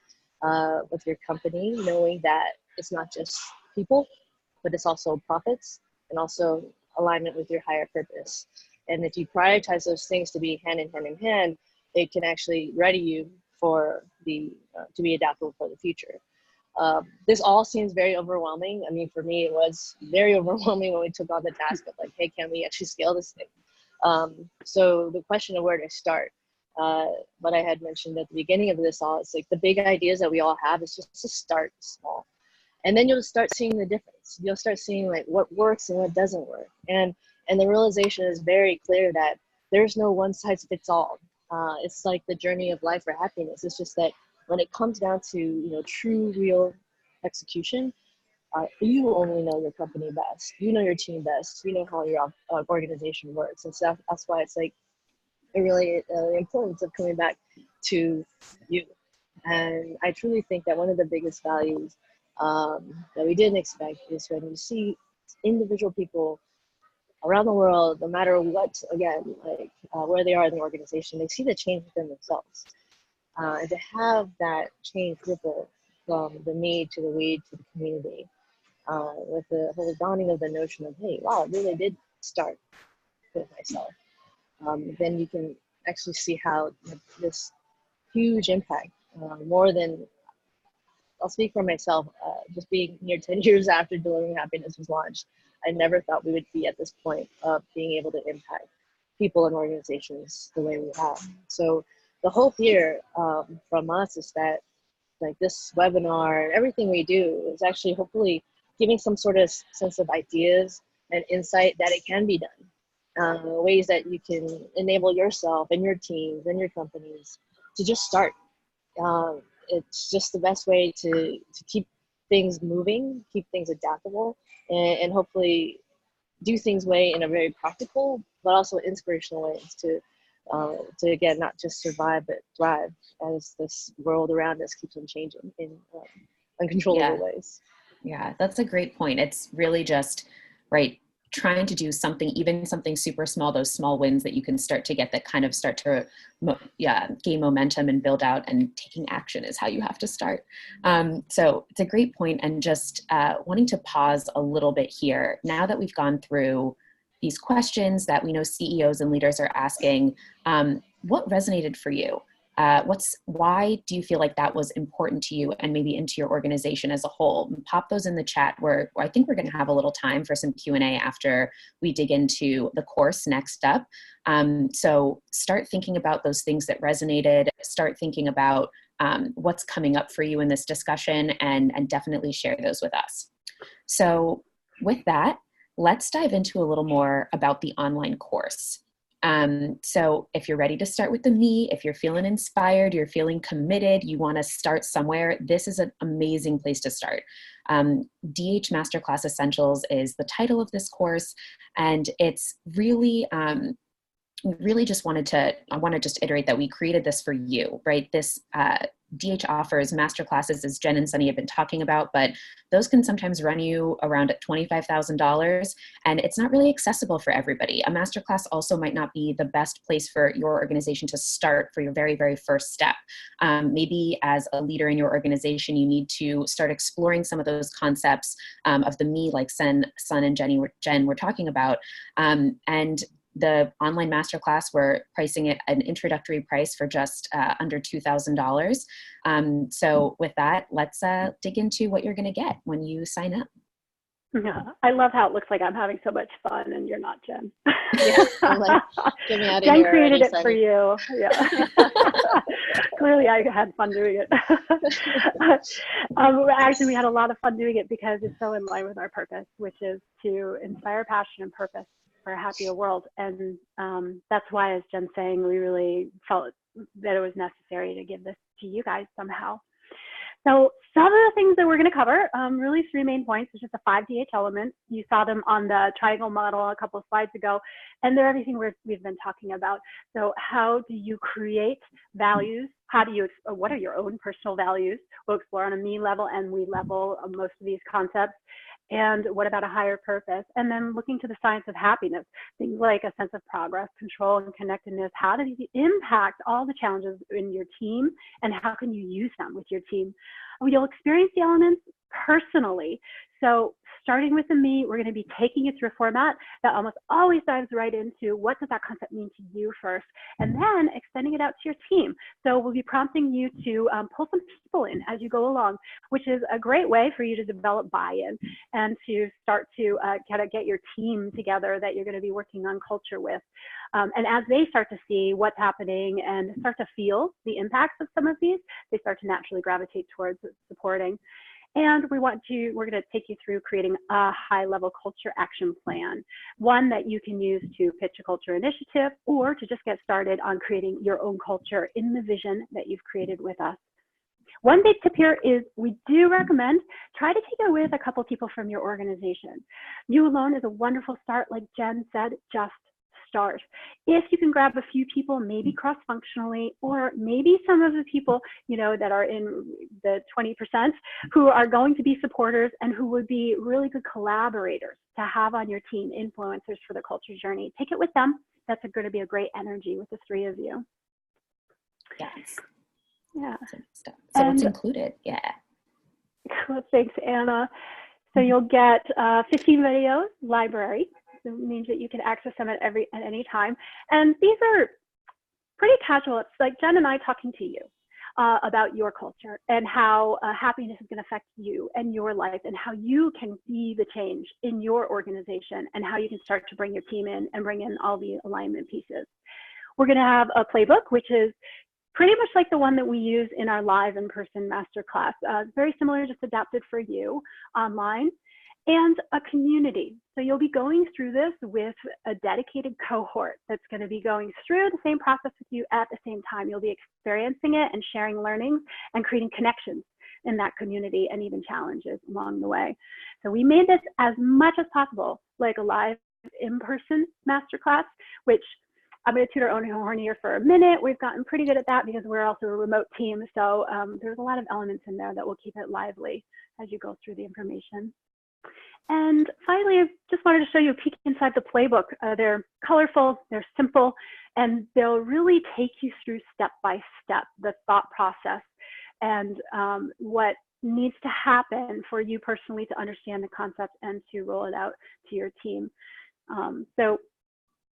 B: with your company, knowing that it's not just people, but it's also profits. and also alignment with your higher purpose. And if you prioritize those things to be hand in hand in hand, it can actually ready you for to be adaptable for the future. This all seems very overwhelming. I mean, for me, it was very overwhelming when we took on the task of like, hey, can we actually scale this thing? So the question of where to start, what I had mentioned at the beginning of this all, it's like the big ideas that we all have is just to start small. And then you'll start seeing the difference. You'll start seeing like what works and what doesn't work. And the realization is very clear that there's no one size fits all. It's like the journey of life or happiness. It's just that when it comes down to, true, real execution, you only know your company best. You know your team best. You know how your organization works. And so that's why it's like really the importance of coming back to you. And I truly think that one of the biggest values that we didn't expect is when you see individual people around the world, no matter what, again, like where they are in the organization, they see the change within themselves. And to have that change ripple from the me to the we to the community, with the whole dawning of the notion of, hey, wow, it really did start with myself. Then you can actually see how this huge impact, more than, I'll speak for myself, just being near 10 years after Delivering Happiness was launched, I never thought we would be at this point of being able to impact people and organizations the way we have. So the hope here from us is that like this webinar and everything we do is actually hopefully giving some sort of sense of ideas and insight that it can be done. Ways that you can enable yourself and your teams and your companies to just start. It's just the best way to keep things moving, keep things adaptable, and hopefully do things in a very practical but also inspirational ways to again not just survive but thrive as this world around us keeps on changing in uncontrollable ways.
A: Yeah, that's a great point. It's really just right, trying to do something, even something super small, those small wins that you can start to get that kind of start to gain momentum and build out, and taking action is how you have to start. So it's a great point, and just wanting to pause a little bit here. Now that we've gone through these questions that we know CEOs and leaders are asking, what resonated for you? Why do you feel like that was important to you and maybe into your organization as a whole? Pop those in the chat where I think we're going to have a little time for some Q&A after we dig into the course next up. So start thinking about those things that resonated, start thinking about what's coming up for you in this discussion, and definitely share those with us. So with that, let's dive into a little more about the online course. So if you're ready to start with the me, if you're feeling inspired, you're feeling committed, you want to start somewhere, this is an amazing place to start. DH Masterclass Essentials is the title of this course, and it's really, I want to just iterate that we created this for you, right? This DH offers masterclasses, as Jen and Sunny have been talking about, but those can sometimes run you around at $25,000, and it's not really accessible for everybody. A masterclass also might not be the best place for your organization to start for your very, very first step. Maybe as a leader in your organization, you need to start exploring some of those concepts of the me, like Sun and Jen were talking about, and the online masterclass, we're pricing it an introductory price for just under $2,000. So with that, let's dig into what you're going to get when you sign up.
C: Yeah, I love how it looks like I'm having so much fun and you're not, Jen.
B: Yeah, I'm like, get me out of
C: Jen
B: here
C: created
B: already,
C: it for you. Yeah. Clearly, I had fun doing it. Actually, we had a lot of fun doing it because it's so in line with our purpose, which is to inspire passion and purpose for a happier world. And that's why, as Jen's saying, we really felt that it was necessary to give this to you guys somehow. So some of the things that we're going to cover, really 3 main points. It's just the 5 DH elements. You saw them on the triangle model a couple of slides ago, and they're everything we've been talking about. So how do you create values? What are your own personal values? We'll explore on a me level and we level most of these concepts. And what about a higher purpose? And then looking to the science of happiness, things like a sense of progress, control, and connectedness. How do you impact all the challenges in your team, and how can you use them with your team? You'll experience the elements personally. So starting with the me. We're going to be taking you through a format that almost always dives right into what does that concept mean to you first, and then extending it out to your team. So we'll be prompting you to pull some people in as you go along, which is a great way for you to develop buy-in and to start to kind of get your team together that you're going to be working on culture with. And as they start to see what's happening and start to feel the impacts of some of these, they start to naturally gravitate towards supporting. And we're going to take you through creating a high-level culture action plan, one that you can use to pitch a culture initiative or to just get started on creating your own culture in the vision that you've created with us. One big tip here is we do recommend try to take it with a couple people from your organization. You alone is a wonderful start, like Jen said, just start. If you can grab a few people, maybe cross-functionally, or maybe some of the people, you know, that are in the 20% who are going to be supporters and who would be really good collaborators to have on your team, influencers for the culture journey. Take it with them. That's going to be a great energy with the three of you.
A: Yes.
C: Yeah.
A: So it's included. Yeah.
C: Cool. Thanks, Anna. So you'll get 15 videos, library. So it means that you can access them at any time. And these are pretty casual. It's like Jen and I talking to you about your culture and how happiness is going to affect you and your life and how you can be the change in your organization and how you can start to bring your team in and bring in all the alignment pieces. We're going to have a playbook, which is pretty much like the one that we use in our live in-person masterclass. Very similar, just adapted for you online. And a community. So you'll be going through this with a dedicated cohort that's going to be going through the same process with you at the same time. You'll be experiencing it and sharing learnings and creating connections in that community and even challenges along the way. So we made this as much as possible like a live in-person masterclass, which I'm going to toot our own horn here for a minute. We've gotten pretty good at that because we're also a remote team. So there's a lot of elements in there that will keep it lively as you go through the information. And finally, I just wanted to show you a peek inside the playbook. They're colorful, they're simple, and they'll really take you through step by step the thought process and what needs to happen for you personally to understand the concept and to roll it out to your team. So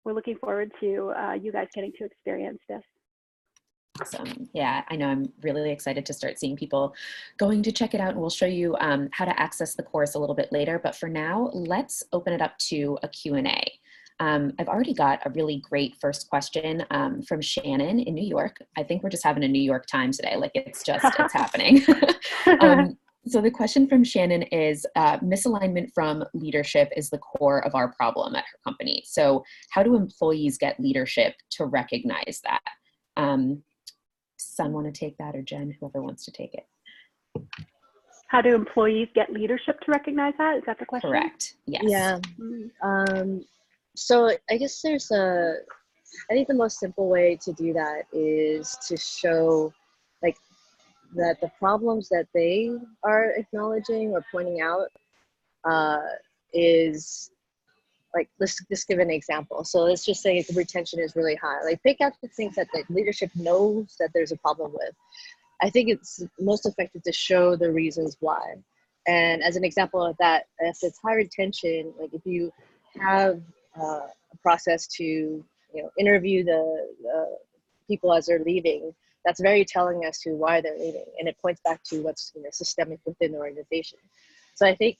C: we're looking forward to you guys getting to experience this.
A: Awesome. Yeah, I know I'm really excited to start seeing people going to check it out, and we'll show you how to access the course a little bit later. But for now, let's open it up to a Q&A. I've already got a really great first question from Shannon in New York. I think we're just having a New York time today. Like it's happening. So the question from Shannon is, misalignment from leadership is the core of our problem at her company. So how do employees get leadership to recognize that? Sun, want to take that, or Jen, whoever wants to take it?
C: How do employees get leadership to recognize that? Is that the question?
A: Correct. Yes.
B: Yeah. So I guess I think the most simple way to do that is to show like that the problems that they are acknowledging or pointing out is like, let's just give an example. So let's just say the retention is really high. Like pick out the things that the leadership knows that there's a problem with. I think it's most effective to show the reasons why. And as an example of that, if it's high retention, like if you have a process to interview the people as they're leaving, that's very telling as to why they're leaving, and it points back to what's systemic within the organization. So I think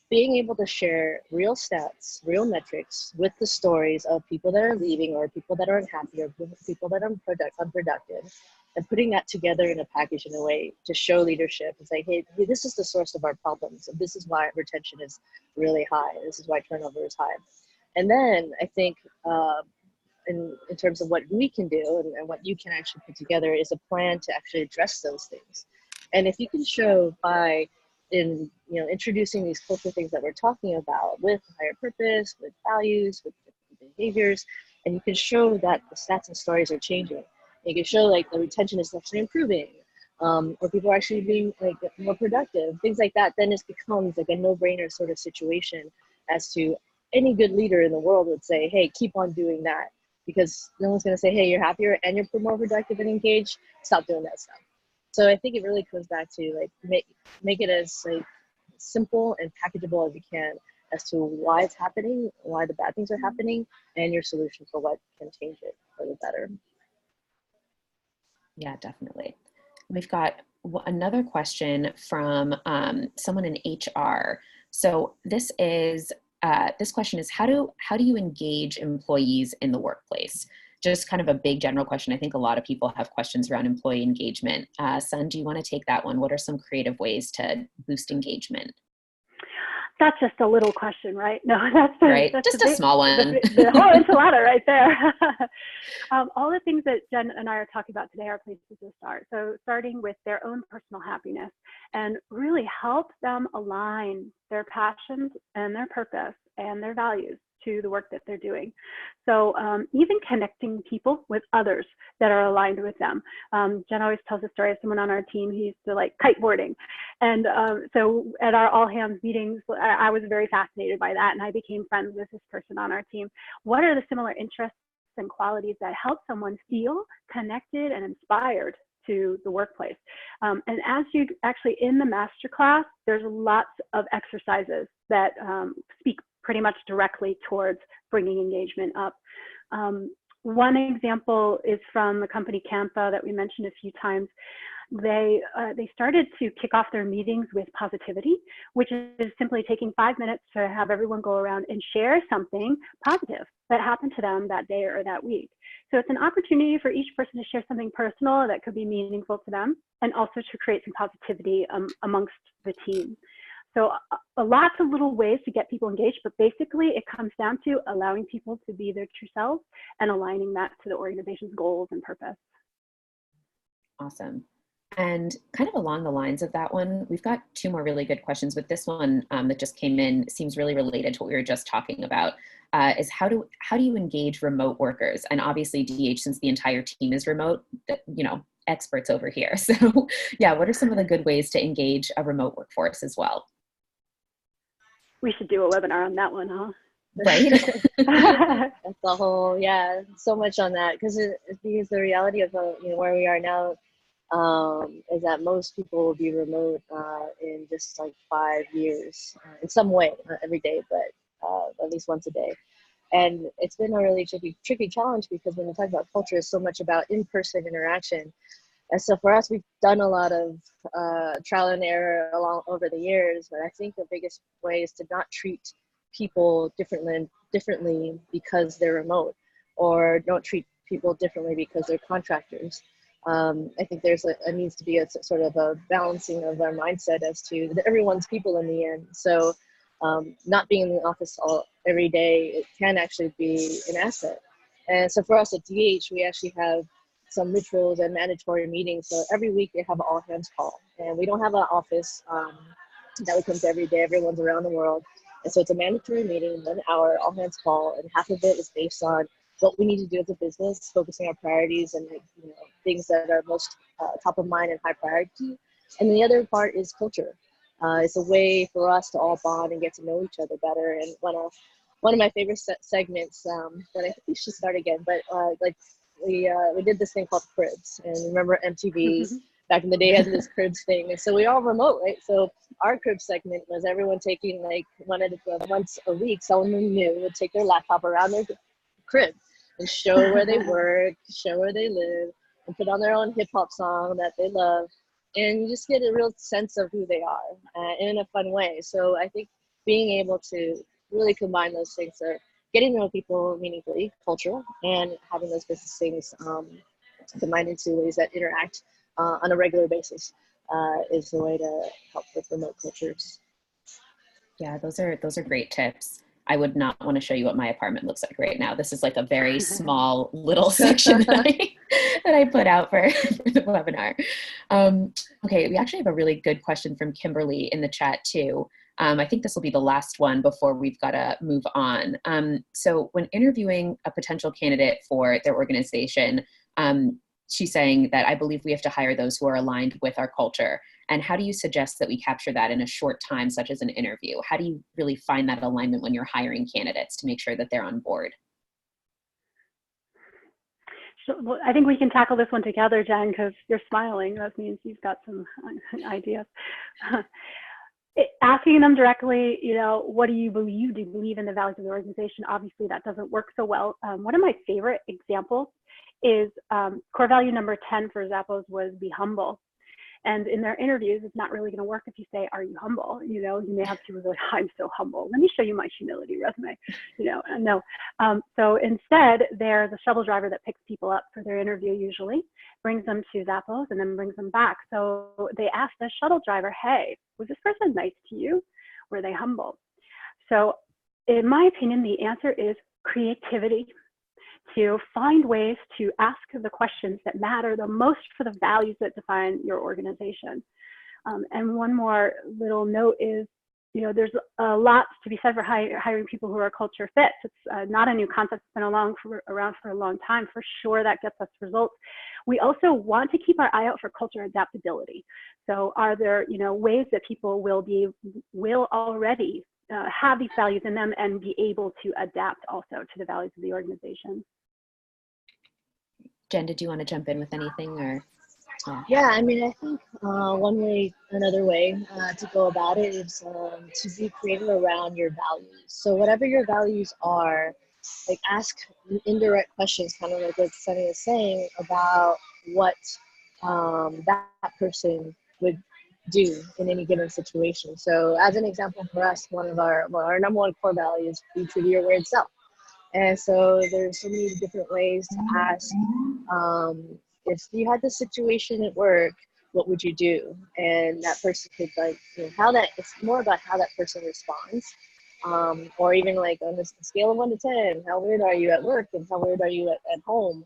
B: being able to share real stats, real metrics with the stories of people that are leaving or people that are unhappy or people that are unproductive, and putting that together in a package in a way to show leadership and say, hey, this is the source of our problems. And this is why retention is really high. This is why turnover is high. And then I think in terms of what we can do and what you can actually put together is a plan to actually address those things. And if you can show by introducing these cultural things that we're talking about with higher purpose, with values, with behaviors, and you can show that the stats and stories are changing. You can show like the retention is actually improving, or people are actually being like more productive, things like that. Then it becomes like a no-brainer sort of situation as to any good leader in the world would say, hey, keep on doing that, because no one's going to say, hey, you're happier and you're more productive and engaged. Stop doing that stuff. So I think it really comes back to like make it as like simple and packageable as you can as to why it's happening, why the bad things are happening, and your solution for what can change it for the better.
A: Yeah, definitely. We've got another question from someone in HR. So this question is, how do you engage employees in the workplace? Just kind of a big general question. I think a lot of people have questions around employee engagement. Sun, do you want to take that one? What are some creative ways to boost engagement?
C: That's just a little question, right? No,
A: right. Just a small one.
C: The whole enchilada right there. All the things that Jen and I are talking about today are places to start. So starting with their own personal happiness and really help them align their passions and their purpose and their values to the work that they're doing. So even connecting people with others that are aligned with them. Jen always tells the story of someone on our team who used to like kiteboarding. And so at our all hands meetings, I was very fascinated by that. And I became friends with this person on our team. What are the similar interests and qualities that help someone feel connected and inspired to the workplace? And as you actually in the masterclass, there's lots of exercises that speak pretty much directly towards bringing engagement up. One example is from the company Canva that we mentioned a few times. They started to kick off their meetings with positivity, which is simply taking 5 minutes to have everyone go around and share something positive that happened to them that day or that week. So it's an opportunity for each person to share something personal that could be meaningful to them, and also to create some positivity amongst the team. So lots of little ways to get people engaged, but basically it comes down to allowing people to be their true selves and aligning that to the organization's goals and purpose.
A: Awesome. And kind of along the lines of that one, we've got 2 more really good questions, but this one that just came in seems really related to what we were just talking about, is how do you engage remote workers? And obviously DH, since the entire team is remote, experts over here. So yeah, what are some of the good ways to engage a remote workforce as well?
C: We should do a webinar on that one, huh?
A: Right.
B: That's the whole, yeah, so much on that, because the reality of where we are now is that most people will be remote in just like 5 years in some way, not every day, but at least once a day. And it's been a really tricky challenge, because when we talk about culture, it's so much about in-person interaction. And so for us, we've done a lot of trial and error over the years, but I think the biggest way is to not treat people differently because they're remote, or don't treat people differently because they're contractors. I think there's needs to be a sort of a balancing of our mindset as to that everyone's people in the end. So not being in the office every day, it can actually be an asset. And so for us at DH, we actually have some rituals and mandatory meetings. So every week they have an all hands call, and we don't have an office that we come to every day. Everyone's around the world. And so it's a mandatory meeting, 1 hour, all hands call, and half of it is based on what we need to do as a business, focusing our priorities and things that are most top of mind and high priority. And the other part is culture. It's a way for us to all bond and get to know each other better. And one of my favorite segments that I think we should start again, but we did this thing called Cribs, and remember MTV back in the day had this Cribs thing, and so we all remote, right? So our Cribs segment was everyone taking like once a week, someone new would take their laptop around their crib and show where they work, show where they live, and put on their own hip hop song that they love, and you just get a real sense of who they are in a fun way. So I think being able to really combine those things are getting to know people meaningfully, cultural, and having those business things combined into ways that interact on a regular basis is the way to help with remote cultures.
A: Yeah, those are great tips. I would not want to show you what my apartment looks like right now. This is like a very small little section that I put out for the webinar. Okay, we actually have a really good question from Kimberly in the chat too. I think this will be the last one before we've got to move on. So when interviewing a potential candidate for their organization, she's saying that I believe we have to hire those who are aligned with our culture. And how do you suggest that we capture that in a short time, such as an interview? How do you really find that alignment when you're hiring candidates to make sure that they're on board?
C: So, I think we can tackle this one together, Jen, because you're smiling. That means you've got some ideas. asking them directly, what do you believe? Do you believe in the values of the organization? Obviously, that doesn't work so well. One of my favorite examples is core value number 10 for Zappos was be humble. And in their interviews, it's not really going to work if you say, are you humble? You may have to go, I'm so humble. Let me show you my humility resume. No. So instead, they're the shuttle driver that picks people up for their interview usually, brings them to Zappos, and then brings them back. So they ask the shuttle driver, hey, was this person nice to you? Were they humble? So in my opinion, the answer is creativity. To find ways to ask the questions that matter the most for the values that define your organization. And one more little note is, there's a lot to be said for hiring people who are culture fits. It's not a new concept. It's been around for a long time. For sure, that gets us results. We also want to keep our eye out for culture adaptability. So are there, ways that people will already have these values in them and be able to adapt also to the values of the organization?
A: Jen, did you want to jump in with anything, or?
B: Yeah, I think another way to go about it is to be creative around your values. So whatever your values are, like ask indirect questions, kind of like what Sunny is saying about what that person would do in any given situation. So as an example for us, one of our number one core values, be true to your word self. And so there's so many different ways to ask, if you had this situation at work, what would you do? And that person could it's more about how that person responds. Or even like on the scale of 1 to 10, how weird are you at work and how weird are you at home?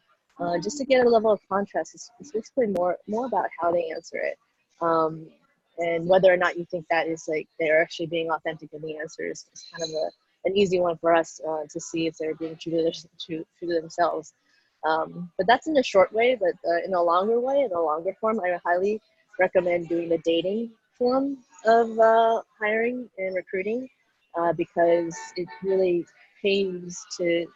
B: Just to get a level of contrast, it's basically more about how they answer it. And whether or not you think that is like they're actually being authentic in the answers is kind of an easy one for us to see if they're being true to themselves. But that's in the short way, but in a longer way, in a longer form, I highly recommend doing the dating form of hiring and recruiting because it really pays to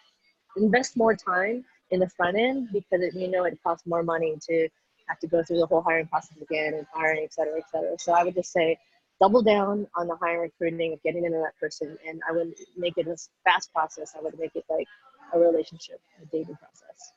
B: invest more time in the front end because it costs more money to have to go through the whole hiring process again and hiring, et cetera, et cetera. So I would just say double down on the hiring recruiting of getting into that person, and I wouldn't make it a fast process. I would make it like a relationship, a dating process.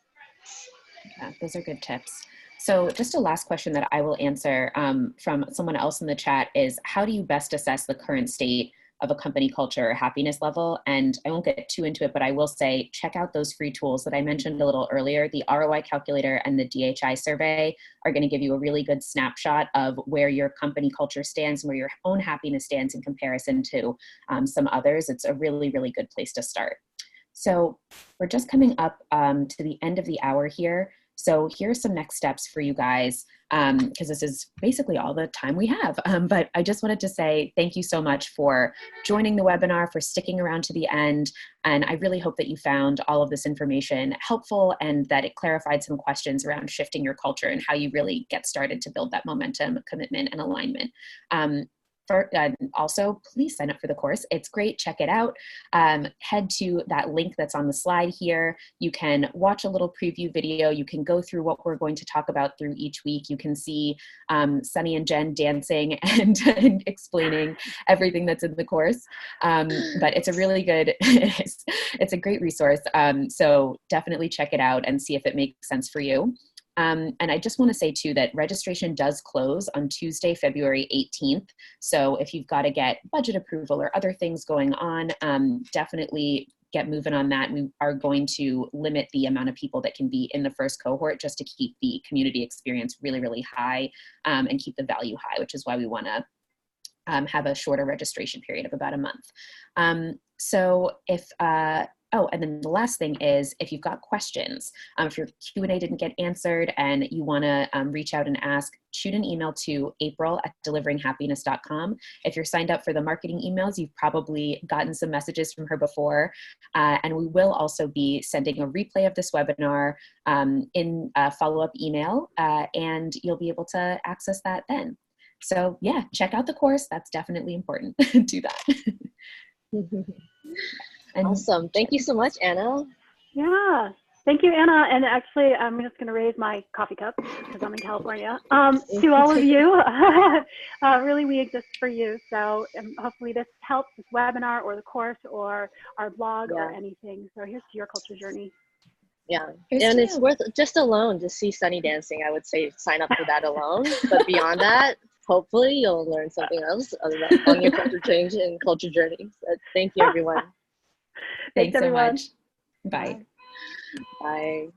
A: Yeah, those are good tips. So just a last question that I will answer from someone else in the chat is, how do you best assess the current state of a company culture or happiness level? And I won't get too into it, but I will say, check out those free tools that I mentioned a little earlier. The ROI calculator and the DHI survey are going to give you a really good snapshot of where your company culture stands and where your own happiness stands in comparison to some others. It's a really, really good place to start. So we're just coming up to the end of the hour here. So here's some next steps for you guys, because this is basically all the time we have. But I just wanted to say thank you so much for joining the webinar, for sticking around to the end. And I really hope that you found all of this information helpful and that it clarified some questions around shifting your culture and how you really get started to build that momentum, commitment, and alignment. Also, please sign up for the course. It's great. Check it out. Head to that link that's on the slide here. You can watch a little preview video. You can go through what we're going to talk about through each week. You can see Sunny and Jen dancing and explaining everything that's in the course. But it's a really good, it's a great resource. So definitely check it out and see if it makes sense for you. And I just want to say too that registration does close on Tuesday, February 18th. So if you've got to get budget approval or other things going on, definitely get moving on that. We are going to limit the amount of people that can be in the first cohort just to keep the community experience really, really high and keep the value high, which is why we want to have a shorter registration period of about a month. So if oh, and then the last thing is, if you've got questions, if your Q&A didn't get answered and you want to reach out and ask, shoot an email to april@deliveringhappiness.com. If you're signed up for the marketing emails, you've probably gotten some messages from her before. And we will also be sending a replay of this webinar in a follow-up email, and you'll be able to access that then. So yeah, check out the course. That's definitely important. Do that.
B: Awesome. Thank you so much, Anna.
C: Yeah. Thank you, Anna. And actually, I'm just going to raise my coffee cup because I'm in California. To all of you, really, we exist for you. So hopefully this helps, this webinar or the course or our blog or anything. So here's to your culture journey.
B: Yeah, and it's worth just alone to see Sunny dancing. I would say sign up for that alone. But beyond that, hopefully you'll learn something else on your culture change and culture journey. So thank you, everyone.
C: Thanks, everyone.
A: So much. Bye.
B: Bye.